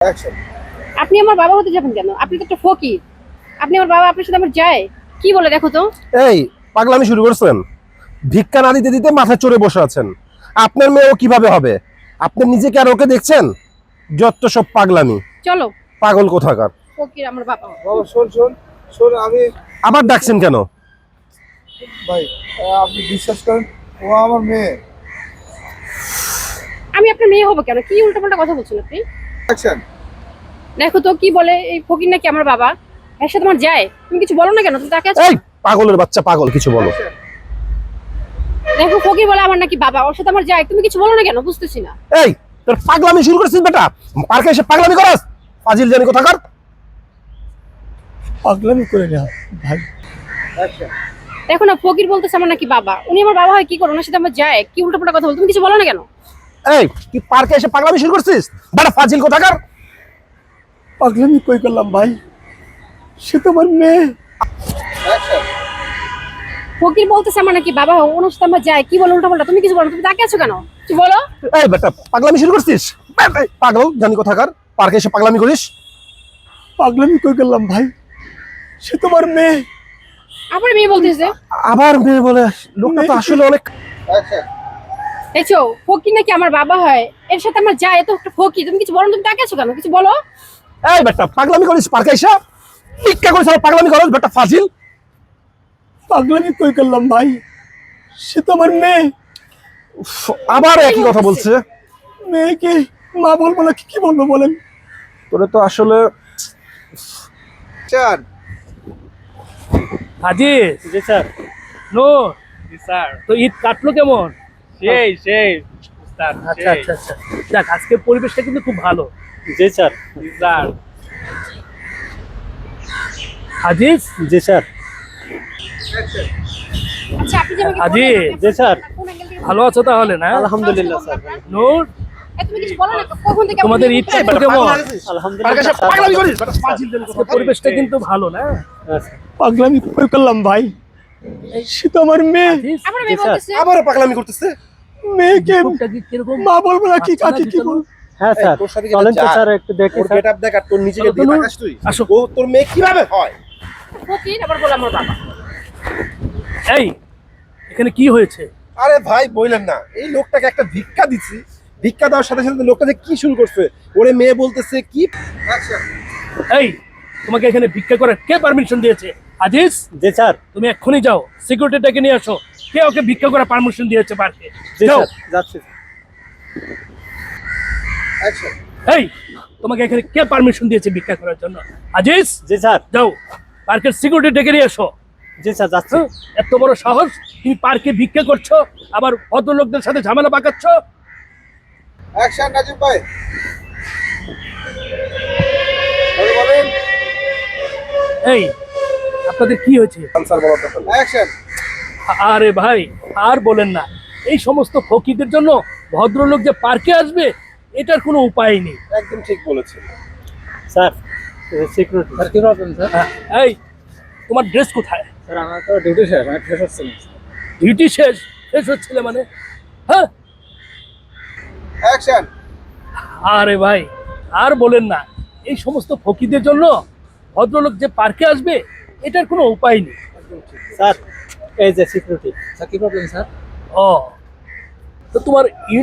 Action. আপনি আমার বাবা হতে যাবেন কেন? আপনি তো একটা ফকির। আপনি আমার বাবা, আপনার সাথে আমার যায় কি বলে দেখো তো। এই পাগলামি শুরু করছেন? ভিক্ষা না দিতে দিতে মাথা চড়ে বসে আছেন। আপনার মেয়েও কিভাবে হবে? আপনি নিজেকে আর ওকে দেখছেন? যত সব পাগলামি, চলো। পাগল কোথাকার। ফকির আমার বাবা। বাবা শোন শোন শোন আমি আবার ডাকছেন কেন? ভাই আপনি বিশ্বাস করেন ও আমার মেয়ে। আমি আপনার মেয়ে হবো কেন? কি উল্টাপাল্টা কথা বলছেন আপনি? অ্যাকশন। দেখো তো কি বলে, এই ফকির নাকি আমার বাবা, এর সাথে আমার যায়। তুমি কিছু বলো না কেন? তুমি তাকে আছো। এই পাগলের বাচ্চা, পাগল, কিছু বলো। দেখো ফকির বলে আমার নাকি বাবা, ওর সাথে আমার যায়, তুমি কিছু বলো না কেন? বুঝতেছি না। এই তোর পাগলামি শুরু করছিস বেটা? পার্কে এসে পাগলামি করাস? ফাজিল জানি কোথাকার। পাগলামি করে না ভাই। অ্যাকশন। দেখো না, ফকির বলতেছে আমার নাকি বাবা, উনি আমার বাবা হয় কি করে? ওনার সাথে আমার যায়, কি উল্টাপাল্টা কথা বল, তুমি কিছু বলো না কেন? এই তুই পার্কে এসে পাগলামি শুরু করছিস? বেটা ফাজিল কোথাকার। পাগলামি কই করলাম ভাই, সে তো আমার মেয়ে। অ্যাকশন। ফকির বলতেছে আমার নাকি বাবা হয়, ওনার সাথে আমার যায়, কি বলো উল্টাপাল্টা, তুমি কিছু বলো না, তুমি তাকে আছো কেন? কিছু বলো। এই বেটা পাগলামি শুরু করছিস? এই, পাগল জানি কোথাকার, পার্কে এসে পাগলামি করিস? পাগলামি কই করলাম ভাই, সে তো আমার মেয়ে। আমার মেয়ে বলতেছে। আবার মেয়ে বলে? লোকটা তো আসলে অনেক। অ্যাকশন। দেখছো ফকির নাকি আমার বাবা হয়, এর সাথে আমার যায়, এত একটা ফকির, তুমি কিছু বলো না, তুমি তাকে আছো কেন? কিছু বলো। এই বেটা পাগলামি করিস পার্কে এসে? ভিক্ষা করিস আর পাগলামি করিস? বেটা ফাজিল। পাগলামি কই করলাম ভাই, সে তো আমার মেয়ে। উফ, আবার একই কথা বলছে। মেয়েকে মা বলবো না কি বলবো বলেন? তোরে তো আসলে। চার। হাজি জি স্যার। নূর, জি স্যার। তো ঈদ কাটলো কেমন? সেই সেই স্যার। আচ্ছা আচ্ছা আচ্ছা, যাক আজকের পরিবেশটা কিন্তু খুব ভালো। জি স্যার। জি স্যার। হাজিজ, জি স্যার। আচ্ছা আপনি যে আমাকে আজি, বললেন, আপনি জি স্যার। কোন angle থেকে ভালো আছো তাহলে না? আলহামদুলিল্লাহ স্যার। নূর, তুমি কিছু বলো না, কখন থেকে তোমাদের আপনি ঈদ বলছেন? কাটলো কেমন? পার্কে এসে আলহামদুলিল্লাহ পাগলামি করিস? বেটা ফাজিল জানি আজকের কোথাকার। পরিবেশটা কিন্তু ভালো না? পাগলামি কই করলাম ভাই, সে তো আমার মেয়ে। হাজিজ, আমার মেয়ে জি, স্যার। বলতেছে। আবারও পাগলামি করতেছে। মেয়েকে মুখটা কি কিরকম? মা বলবো না কি কাকে কি বলবো? হ্যাঁ স্যার, তোর সাথে চলেন তো যায়। স্যার একটু দেখি ওর স্যার। গেটআপ দেখ আর তোর নিজেকে চলো, দিয়ে চলো। তাকাস তুই। আসো। ও তোর মেয়ে কিভাবে হয়? ফকির আবার বলে আমার বাবা। এই এখানে কি হয়েছে? আরে ভাই বললেন না, এই লোকটাকে একটা ভিক্ষা দিচ্ছি, ভিক্ষা দেওয়ার সাথে সাথে লোকটা যে কি শুরু করছে, ওরে মেয়ে বলতেছে কি। এই তোমাকে এখানে ভিক্ষা করার কে পারমিশন দিয়েছে? আজিজ, জি স্যার। তুমি এক্ষুনি যাও, সিকিউরিটিটাকে নিয়ে আসো। কে ওকে ভিক্ষা করার পারমিশন দিয়েছে পার্কে? জি যাও। স্যার, যাচ্ছি। এই তোমাকে এখানে কে পারমিশন দিয়েছে ভিক্ষা করার জন্য? আজিজ, জি স্যার। যাও পার্কের সিকিউরিটি ডেকে নিয়ে এসো। জি স্যার, যাচ্ছি। হ্যাঁ? এত বড় সাহস, তুমি পার্কে ভিক্ষা করছো, আবার ভদ্রলোকদের সাথে ঝামেলা পাকাচ্ছ। অ্যাকশন নাজিব ভাই। বলেন। এই আপনাদের কি হয়েছে? আনসার বলার কথা। অ্যাকশন। আরে ভাই আর বলেন না, এই সমস্ত ফকিরদের জন্য ভদ্রলোক যে পার্কে আসবে এটার কোনো উপায় নেই। একদম ঠিক বলেছেন। Sir security. স্যার কি প্রবলেম স্যার? এই তোমার ড্রেস কোথায়? স্যার আমার তো ডিউটি শেষ, আমি ফ্রেশ হচ্ছি। ডিউটি শেষ? শেষ হচ্ছিলে মানে? হ্যাঁ। অ্যাকশন। আরে ভাই আর বলেন না, এই সমস্ত ফকিরদের জন্য ভদ্রলোক যে পার্কে আসবে এটার কোনো উপায় নেই। স্যার এই যে সিকিউরিটি। স্যার কি প্রবলেম স্যার? ও, তো তোমার